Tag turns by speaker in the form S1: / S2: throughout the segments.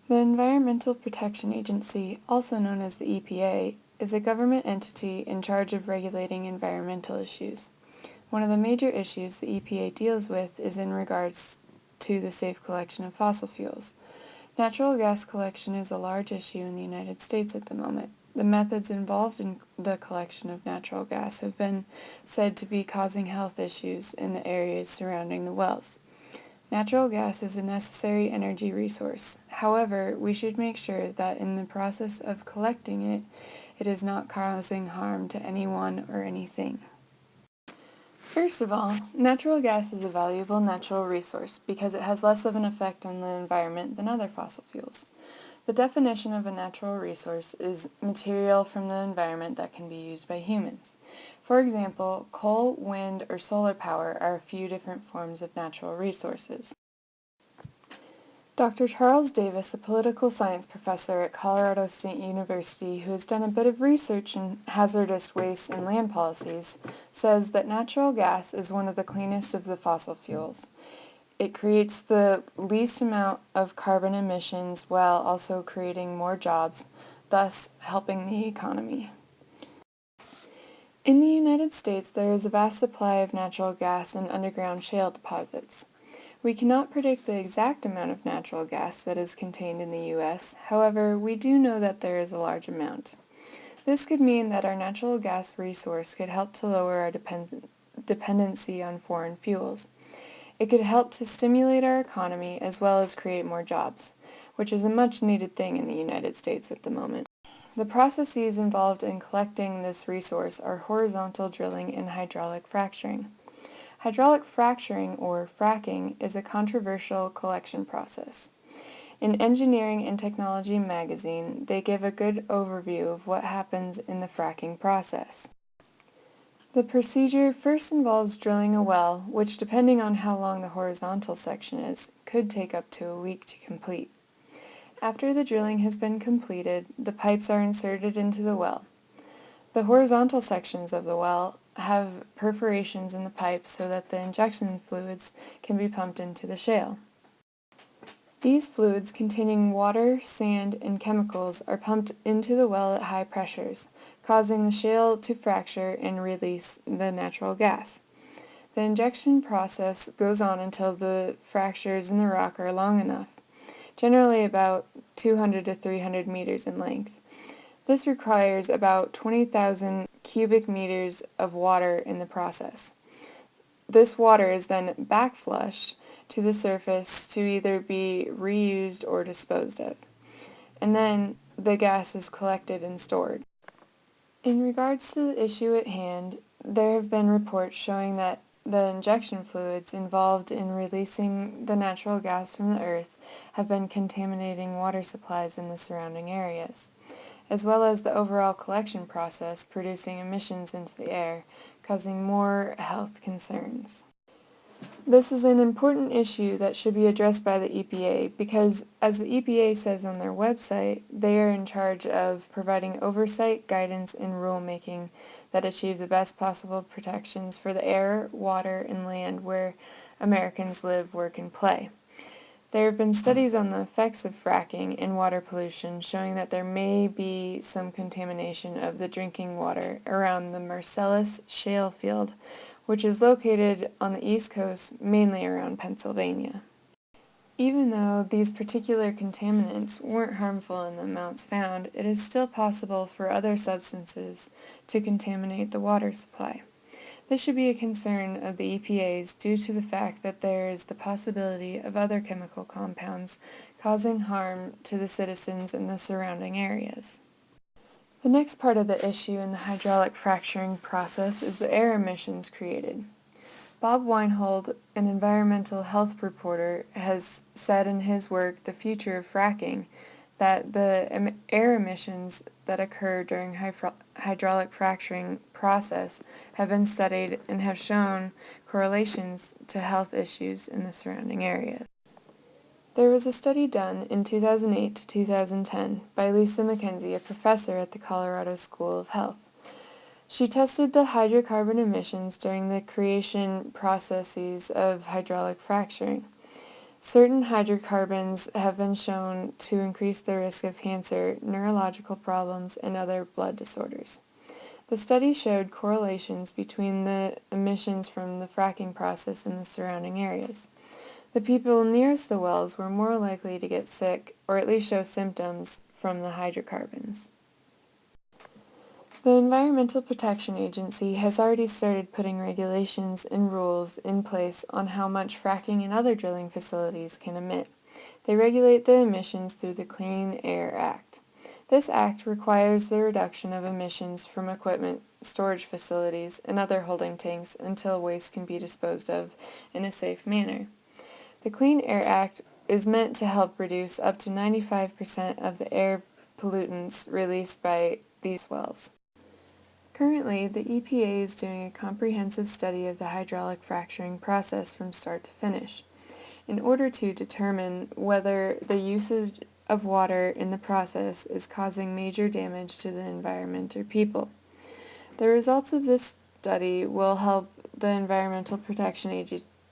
S1: The Environmental Protection Agency, also known as the EPA, is a government entity in charge of regulating environmental issues. One of the major issues the EPA deals with is in regards to the safe collection of fossil fuels. Natural gas collection is a large issue in the United States at the moment. The methods involved in the collection of natural gas have been said to be causing health issues in the areas surrounding the wells. Natural gas is a necessary energy resource. However, we should make sure that in the process of collecting it, it is not causing harm to anyone or anything. First of all, natural gas is a valuable natural resource because it has less of an effect on the environment than other fossil fuels. The definition of a natural resource is material from the environment that can be used by humans. For example, coal, wind, or solar power are a few different forms of natural resources. Dr. Charles Davis, a political science professor at Colorado State University who has done a bit of research in hazardous waste and land policies, says that natural gas is one of the cleanest of the fossil fuels. It creates the least amount of carbon emissions while also creating more jobs, thus helping the economy. In the United States, there is a vast supply of natural gas in underground shale deposits. We cannot predict the exact amount of natural gas that is contained in the U.S., however, we do know that there is a large amount. This could mean that our natural gas resource could help to lower our dependency on foreign fuels. It could help to stimulate our economy as well as create more jobs, which is a much needed thing in the United States at the moment. The processes involved in collecting this resource are horizontal drilling and hydraulic fracturing. Hydraulic fracturing, or fracking, is a controversial collection process. In Engineering and Technology magazine, they give a good overview of what happens in the fracking process. The procedure first involves drilling a well, which, depending on how long the horizontal section is, could take up to a week to complete. After the drilling has been completed, the pipes are inserted into the well. The horizontal sections of the well have perforations in the pipe so that the injection fluids can be pumped into the shale. These fluids, containing water, sand, and chemicals, are pumped into the well at high pressures, causing the shale to fracture and release the natural gas. The injection process goes on until the fractures in the rock are long enough, generally about 200 to 300 meters in length. This requires about 20,000 cubic meters of water in the process. This water is then backflushed to the surface to either be reused or disposed of, and then the gas is collected and stored. In regards to the issue at hand, there have been reports showing that the injection fluids involved in releasing the natural gas from the earth have been contaminating water supplies in the surrounding areas, as well as the overall collection process producing emissions into the air, causing more health concerns. This is an important issue that should be addressed by the EPA because, as the EPA says on their website, they are in charge of providing oversight, guidance, and rulemaking that achieve the best possible protections for the air, water, and land where Americans live, work, and play. There have been studies on the effects of fracking and water pollution showing that there may be some contamination of the drinking water around the Marcellus shale field, which is located on the East Coast, mainly around Pennsylvania. Even though these particular contaminants weren't harmful in the amounts found, it is still possible for other substances to contaminate the water supply. This should be a concern of the EPA's due to the fact that there is the possibility of other chemical compounds causing harm to the citizens in the surrounding areas. The next part of the issue in the hydraulic fracturing process is the air emissions created. Bob Weinhold, an environmental health reporter, has said in his work, The Future of Fracking, that the air emissions that occur during hydraulic fracturing process have been studied and have shown correlations to health issues in the surrounding area. There was a study done in 2008 to 2010 by Lisa McKenzie, a professor at the Colorado School of Health. She tested the hydrocarbon emissions during the creation processes of hydraulic fracturing. Certain hydrocarbons have been shown to increase the risk of cancer, neurological problems, and other blood disorders. The study showed correlations between the emissions from the fracking process and the surrounding areas. The people nearest the wells were more likely to get sick, or at least show symptoms, from the hydrocarbons. The Environmental Protection Agency has already started putting regulations and rules in place on how much fracking and other drilling facilities can emit. They regulate the emissions through the Clean Air Act. This act requires the reduction of emissions from equipment, storage facilities, and other holding tanks until waste can be disposed of in a safe manner. The Clean Air Act is meant to help reduce up to 95% of the air pollutants released by these wells. Currently, the EPA is doing a comprehensive study of the hydraulic fracturing process from start to finish, in order to determine whether the usage of water in the process is causing major damage to the environment or people. The results of this study will help the Environmental Protection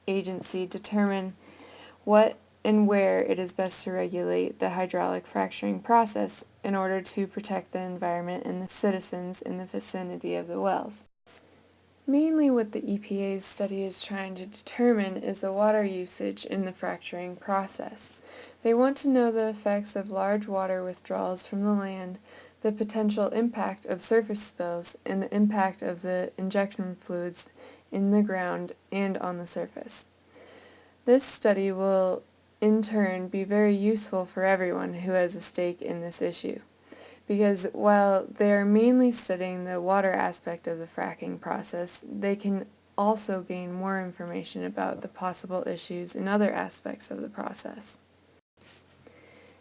S1: Agency determine what and where it is best to regulate the hydraulic fracturing process in order to protect the environment and the citizens in the vicinity of the wells. Mainly what the EPA's study is trying to determine is the water usage in the fracturing process. They want to know the effects of large water withdrawals from the land, the potential impact of surface spills, and the impact of the injection fluids in the ground and on the surface. This study will in turn be very useful for everyone who has a stake in this issue, because while they are mainly studying the water aspect of the fracking process, they can also gain more information about the possible issues in other aspects of the process.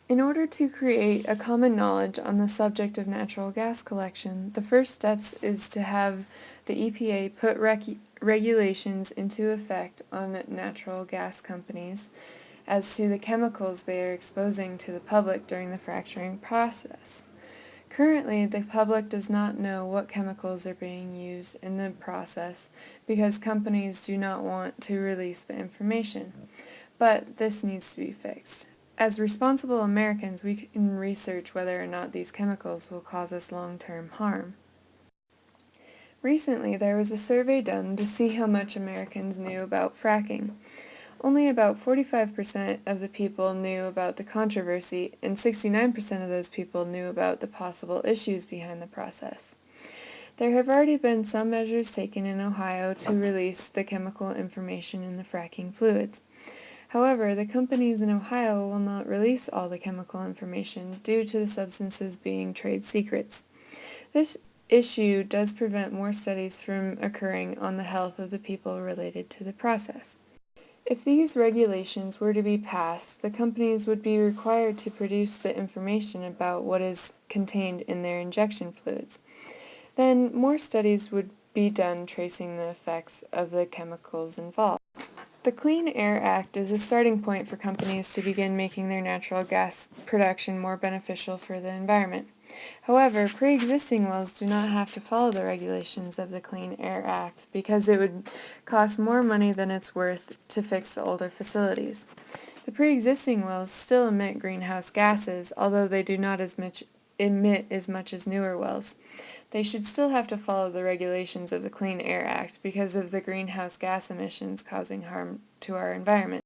S1: In order to create a common knowledge on the subject of natural gas collection, the first steps is to have the EPA put regulations into effect on natural gas companies as to the chemicals they are exposing to the public during the fracturing process. Currently, the public does not know what chemicals are being used in the process because companies do not want to release the information, but this needs to be fixed. As responsible Americans, we can research whether or not these chemicals will cause us long-term harm. Recently, there was a survey done to see how much Americans knew about fracking. Only about 45% of the people knew about the controversy, and 69% of those people knew about the possible issues behind the process. There have already been some measures taken in Ohio to release the chemical information in the fracking fluids. However, the companies in Ohio will not release all the chemical information due to the substances being trade secrets. This issue does prevent more studies from occurring on the health of the people related to the process. If these regulations were to be passed, the companies would be required to produce the information about what is contained in their injection fluids. Then more studies would be done tracing the effects of the chemicals involved. The Clean Air Act is a starting point for companies to begin making their natural gas production more beneficial for the environment. However, pre-existing wells do not have to follow the regulations of the Clean Air Act because it would cost more money than it's worth to fix the older facilities. The pre-existing wells still emit greenhouse gases, although they do not emit as much as newer wells. They should still have to follow the regulations of the Clean Air Act because of the greenhouse gas emissions causing harm to our environment.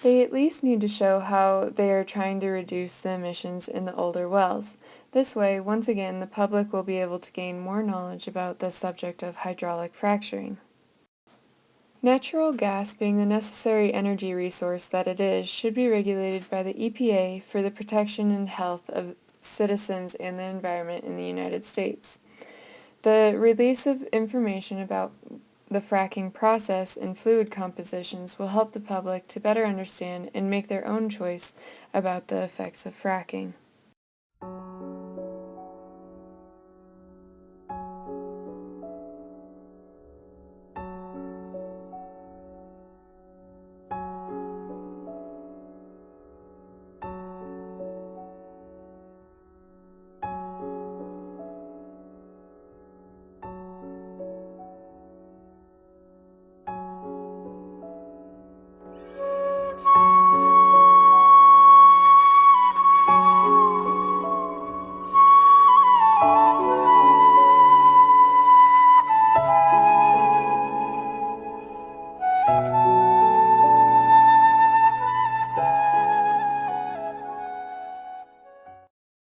S1: They at least need to show how they are trying to reduce the emissions in the older wells. This way, once again, the public will be able to gain more knowledge about the subject of hydraulic fracturing. Natural gas, being the necessary energy resource that it is, should be regulated by the EPA for the protection and health of citizens and the environment in the United States. The release of information about the fracking process and fluid compositions will help the public to better understand and make their own choice about the effects of fracking.